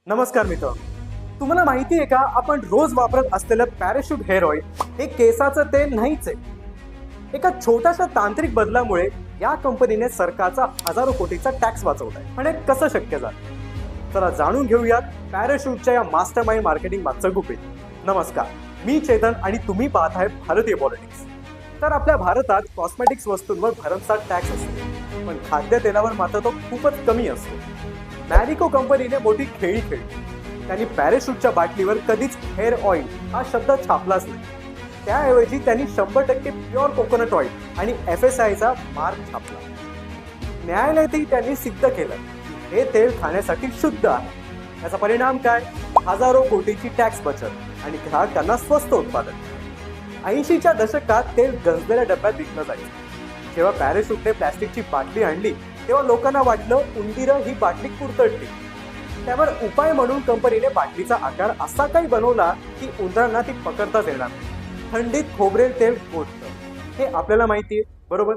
नमस्कार मित्र, तुम्हाला माहिती आहे का आपण रोज वापरत असलेलं पॅराशूट हेअर ऑइल हे केसाचं तेल नाहीच आहे. एका छोट्याशा तांत्रिक बदलामुळे या कंपनीने सरकारचा हजारो कोटीचा टॅक्स वाचवलाय. पण हे कसं शक्य झालं? चला जाणून घेऊयात पॅराशूटच्या या मास्टर माइंड मार्केटिंग मागचं गुपित. नमस्कार, मी चेतन आणि तुम्ही पाहताय भारतीय पॉलिटिक्स. तर आपल्या भारतात कॉस्मेटिक्स वस्तूंवर भरमसाठ टॅक्स असतो, पण खाद्यतेलावर मात्र तो खूपच कमी असतो. मॅरिको कंपनीने मोठी खेळी खेळली. त्यांनी पॅराशूटच्या बाटलीवर कधीच हेअर ऑइल हा शब्द छापलाच नाही. त्याऐवजी त्यांनी 100% प्युअर कोकोनट ऑइल आणि FSIचा मार्क छापला. न्यायालयातही त्यांनी सिद्ध केलं की हे तेल खाण्यासाठी शुद्ध आहे. याचा परिणाम काय? हजारो कोटीची टॅक्स बचत आणि ग्राहकांना स्वस्त उत्पादन. 80च्या दशकात तेल गंजलेल्या डब्यात विकलं जायचं. जेव्हा पॅराशूटने प्लॅस्टिकची बाटली आणली तेव्हा लोकांना वाटलं उंदीरं ही बाटली कुरतडली. त्यावर उपाय म्हणून कंपनीने बाटलीचा आकार असा काही बनवला की उंदरांना ती पकडताच येणार नाही. थंडीत खोबरेल तेल गोठतं, हे आपल्याला माहिती आहे बरोबर.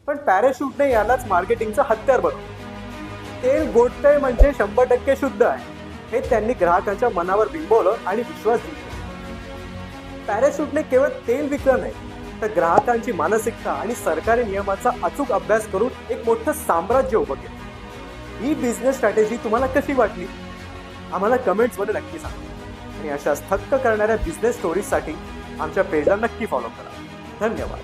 पण पॅराशूटने यालाच मार्केटिंगचं हत्यार बनवलं. तेल गोठतंय म्हणजे 100% शुद्ध आहे हे त्यांनी ग्राहकांच्या मनावर बिंबवलं आणि विश्वास जिंकला. पॅराशूटने केवळ तेल विकलं नाही तर ग्राहकांची मानसिकता आणि सरकारी नियमांचा अचूक अभ्यास करून एक मोठं साम्राज्य उभं केलं. ही बिझनेस स्ट्रॅटेजी तुम्हाला कशी वाटली? आम्हाला कमेंट्समध्ये नक्की सांगा आणि अशा थक्क करणाऱ्या बिझनेस स्टोरीजसाठी आमच्या पेजला नक्की फॉलो करा. धन्यवाद.